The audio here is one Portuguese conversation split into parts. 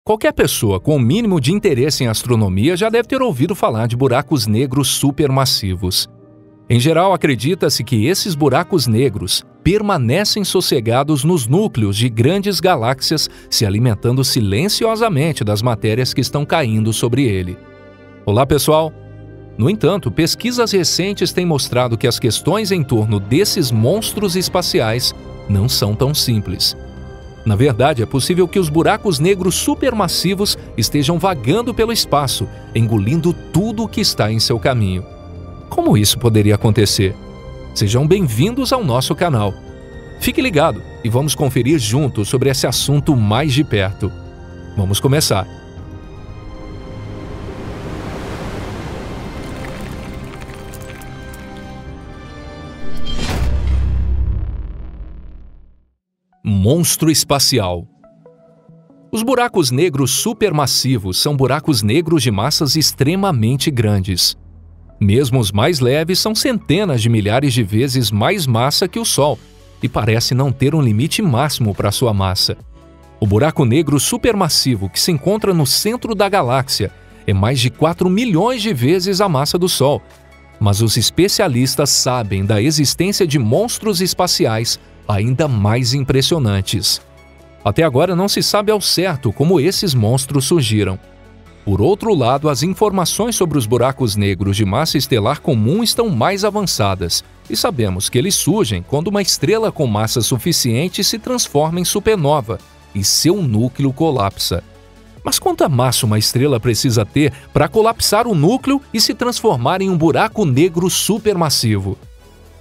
Qualquer pessoa com o mínimo de interesse em astronomia já deve ter ouvido falar de buracos negros supermassivos. Em geral, acredita-se que esses buracos negros permanecem sossegados nos núcleos de grandes galáxias, se alimentando silenciosamente das matérias que estão caindo sobre ele. Olá, pessoal! No entanto, pesquisas recentes têm mostrado que as questões em torno desses monstros espaciais não são tão simples. Na verdade, é possível que os buracos negros supermassivos estejam vagando pelo espaço, engolindo tudo o que está em seu caminho. Como isso poderia acontecer? Sejam bem-vindos ao nosso canal. Fique ligado e vamos conferir juntos sobre esse assunto mais de perto. Vamos começar. Monstro espacial. Os buracos negros supermassivos são buracos negros de massas extremamente grandes. Mesmo os mais leves são centenas de milhares de vezes mais massa que o Sol e parece não ter um limite máximo para sua massa. O buraco negro supermassivo que se encontra no centro da galáxia é mais de 4 milhões de vezes a massa do Sol, mas os especialistas sabem da existência de monstros espaciais ainda mais impressionantes. Até agora não se sabe ao certo como esses monstros surgiram. Por outro lado, as informações sobre os buracos negros de massa estelar comum estão mais avançadas, e sabemos que eles surgem quando uma estrela com massa suficiente se transforma em supernova e seu núcleo colapsa. Mas quanta massa uma estrela precisa ter para colapsar o núcleo e se transformar em um buraco negro supermassivo?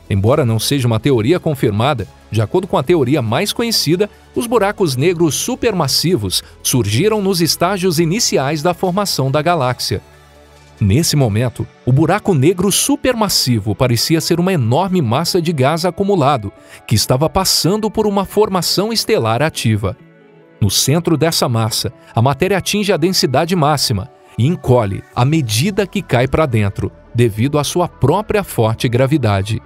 Embora não seja uma teoria confirmada, de acordo com a teoria mais conhecida, os buracos negros supermassivos surgiram nos estágios iniciais da formação da galáxia. Nesse momento, o buraco negro supermassivo parecia ser uma enorme massa de gás acumulado, que estava passando por uma formação estelar ativa. No centro dessa massa, a matéria atinge a densidade máxima e encolhe à medida que cai para dentro, devido à sua própria forte gravidade.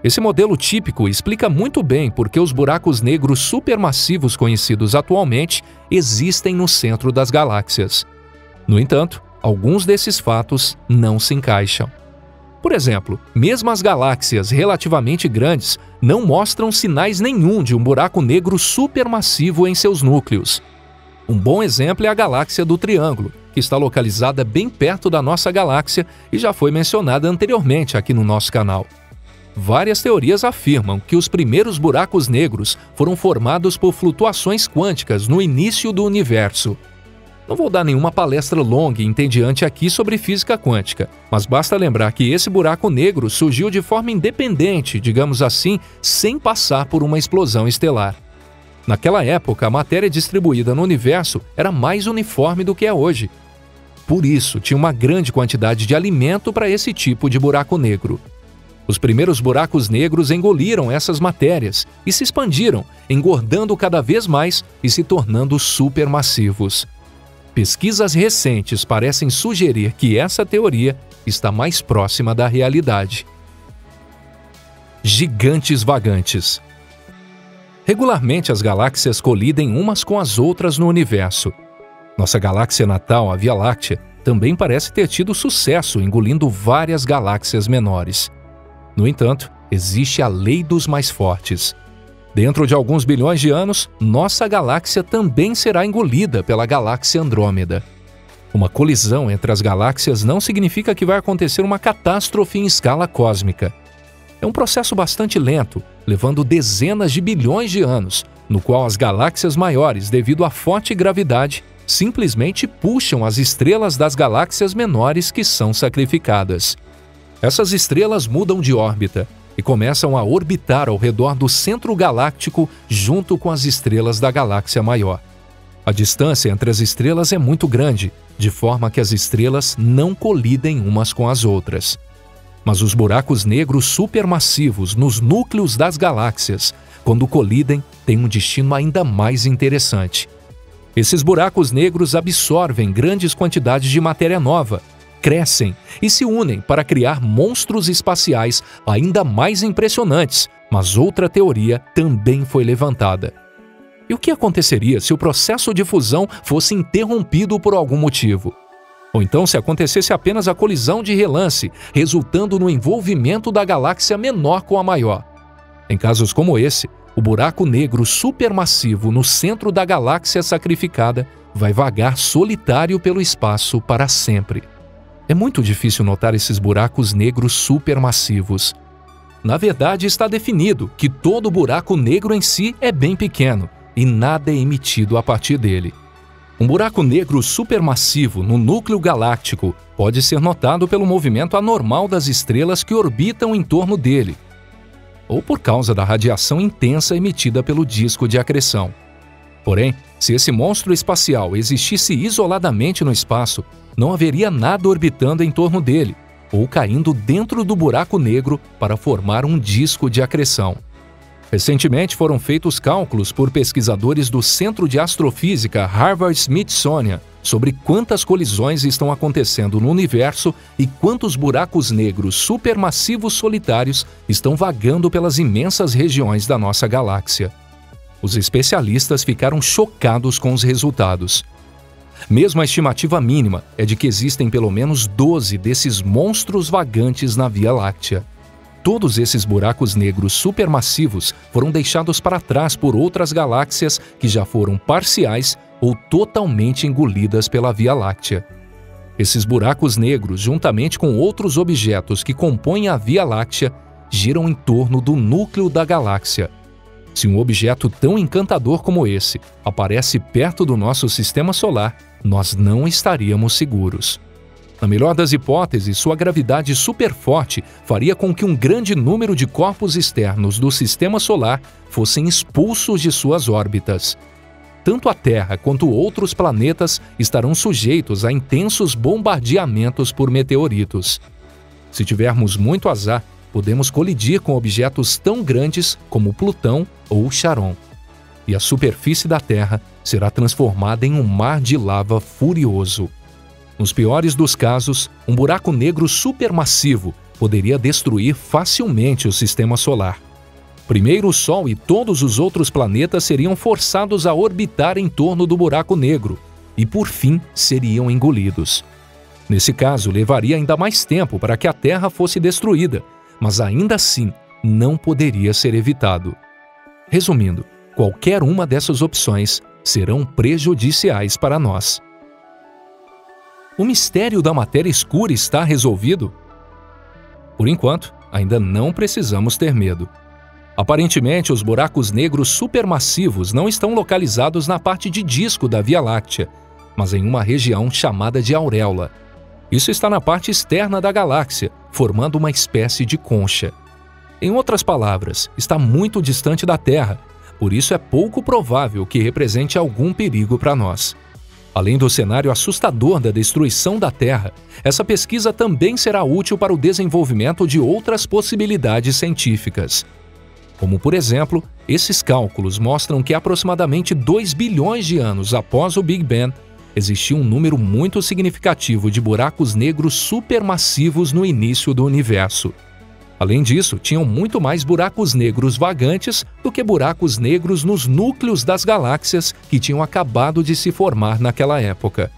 Esse modelo típico explica muito bem por que os buracos negros supermassivos conhecidos atualmente existem no centro das galáxias. No entanto, alguns desses fatos não se encaixam. Por exemplo, mesmo as galáxias relativamente grandes não mostram sinais nenhum de um buraco negro supermassivo em seus núcleos. Um bom exemplo é a galáxia do Triângulo, que está localizada bem perto da nossa galáxia e já foi mencionada anteriormente aqui no nosso canal. Várias teorias afirmam que os primeiros buracos negros foram formados por flutuações quânticas no início do universo. Não vou dar nenhuma palestra longa e entediante aqui sobre física quântica, mas basta lembrar que esse buraco negro surgiu de forma independente, digamos assim, sem passar por uma explosão estelar. Naquela época, a matéria distribuída no universo era mais uniforme do que é hoje. Por isso, tinha uma grande quantidade de alimento para esse tipo de buraco negro. Os primeiros buracos negros engoliram essas matérias e se expandiram, engordando cada vez mais e se tornando supermassivos. Pesquisas recentes parecem sugerir que essa teoria está mais próxima da realidade. Gigantes vagantes. Regularmente as galáxias colidem umas com as outras no universo. Nossa galáxia natal, a Via Láctea, também parece ter tido sucesso engolindo várias galáxias menores. No entanto, existe a lei dos mais fortes. Dentro de alguns bilhões de anos, nossa galáxia também será engolida pela galáxia Andrômeda. Uma colisão entre as galáxias não significa que vai acontecer uma catástrofe em escala cósmica. É um processo bastante lento, levando dezenas de bilhões de anos, no qual as galáxias maiores, devido à forte gravidade, simplesmente puxam as estrelas das galáxias menores que são sacrificadas. Essas estrelas mudam de órbita e começam a orbitar ao redor do centro galáctico junto com as estrelas da galáxia maior. A distância entre as estrelas é muito grande, de forma que as estrelas não colidem umas com as outras. Mas os buracos negros supermassivos nos núcleos das galáxias, quando colidem, têm um destino ainda mais interessante. Esses buracos negros absorvem grandes quantidades de matéria nova, crescem e se unem para criar monstros espaciais ainda mais impressionantes, mas outra teoria também foi levantada. E o que aconteceria se o processo de fusão fosse interrompido por algum motivo? Ou então se acontecesse apenas a colisão de relance, resultando no envolvimento da galáxia menor com a maior? Em casos como esse, o buraco negro supermassivo no centro da galáxia sacrificada vai vagar solitário pelo espaço para sempre. É muito difícil notar esses buracos negros supermassivos. Na verdade, está definido que todo buraco negro em si é bem pequeno e nada é emitido a partir dele. Um buraco negro supermassivo no núcleo galáctico pode ser notado pelo movimento anormal das estrelas que orbitam em torno dele, ou por causa da radiação intensa emitida pelo disco de acreção. Porém, se esse monstro espacial existisse isoladamente no espaço, não haveria nada orbitando em torno dele, ou caindo dentro do buraco negro para formar um disco de acreção. Recentemente foram feitos cálculos por pesquisadores do Centro de Astrofísica Harvard-Smithsonian sobre quantas colisões estão acontecendo no universo e quantos buracos negros supermassivos solitários estão vagando pelas imensas regiões da nossa galáxia. Os especialistas ficaram chocados com os resultados. Mesmo a estimativa mínima é de que existem pelo menos 12 desses monstros vagantes na Via Láctea. Todos esses buracos negros supermassivos foram deixados para trás por outras galáxias que já foram parciais ou totalmente engolidas pela Via Láctea. Esses buracos negros, juntamente com outros objetos que compõem a Via Láctea, giram em torno do núcleo da galáxia. Se um objeto tão encantador como esse aparece perto do nosso sistema solar, nós não estaríamos seguros. Na melhor das hipóteses, sua gravidade superforte faria com que um grande número de corpos externos do sistema solar fossem expulsos de suas órbitas. Tanto a Terra quanto outros planetas estarão sujeitos a intensos bombardeamentos por meteoritos. Se tivermos muito azar, podemos colidir com objetos tão grandes como Plutão ou Charon. E a superfície da Terra será transformada em um mar de lava furioso. Nos piores dos casos, um buraco negro supermassivo poderia destruir facilmente o sistema solar. Primeiro, o Sol e todos os outros planetas seriam forçados a orbitar em torno do buraco negro e, por fim, seriam engolidos. Nesse caso, levaria ainda mais tempo para que a Terra fosse destruída, mas ainda assim não poderia ser evitado. Resumindo, qualquer uma dessas opções serão prejudiciais para nós. O mistério da matéria escura está resolvido? Por enquanto, ainda não precisamos ter medo. Aparentemente, os buracos negros supermassivos não estão localizados na parte de disco da Via Láctea, mas em uma região chamada de auréola. Isso está na parte externa da galáxia, formando uma espécie de concha. Em outras palavras, está muito distante da Terra, por isso é pouco provável que represente algum perigo para nós. Além do cenário assustador da destruição da Terra, essa pesquisa também será útil para o desenvolvimento de outras possibilidades científicas. Como, por exemplo, esses cálculos mostram que aproximadamente 2 bilhões de anos após o Big Bang, existia um número muito significativo de buracos negros supermassivos no início do universo. Além disso, tinham muito mais buracos negros vagantes do que buracos negros nos núcleos das galáxias que tinham acabado de se formar naquela época.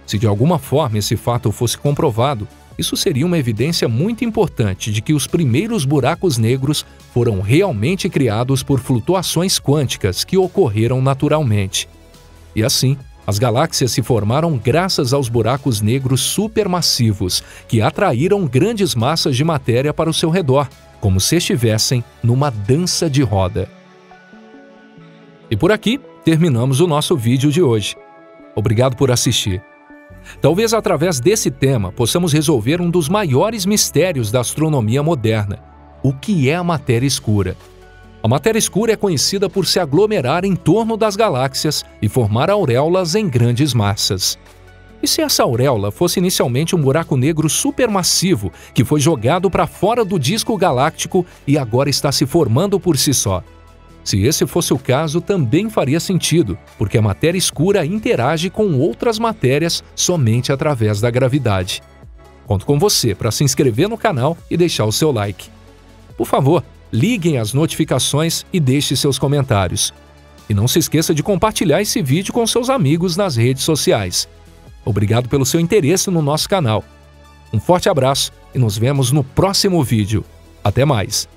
Se de alguma forma esse fato fosse comprovado, isso seria uma evidência muito importante de que os primeiros buracos negros foram realmente criados por flutuações quânticas que ocorreram naturalmente. E assim, as galáxias se formaram graças aos buracos negros supermassivos, que atraíram grandes massas de matéria para o seu redor, como se estivessem numa dança de roda. E por aqui, terminamos o nosso vídeo de hoje. Obrigado por assistir. Talvez através desse tema possamos resolver um dos maiores mistérios da astronomia moderna: o que é a matéria escura? A matéria escura é conhecida por se aglomerar em torno das galáxias e formar auréolas em grandes massas. E se essa auréola fosse inicialmente um buraco negro supermassivo que foi jogado para fora do disco galáctico e agora está se formando por si só? Se esse fosse o caso, também faria sentido, porque a matéria escura interage com outras matérias somente através da gravidade. Conto com você para se inscrever no canal e deixar o seu like. Por favor, liguem as notificações e deixe seus comentários. E não se esqueça de compartilhar esse vídeo com seus amigos nas redes sociais. Obrigado pelo seu interesse no nosso canal. Um forte abraço e nos vemos no próximo vídeo. Até mais!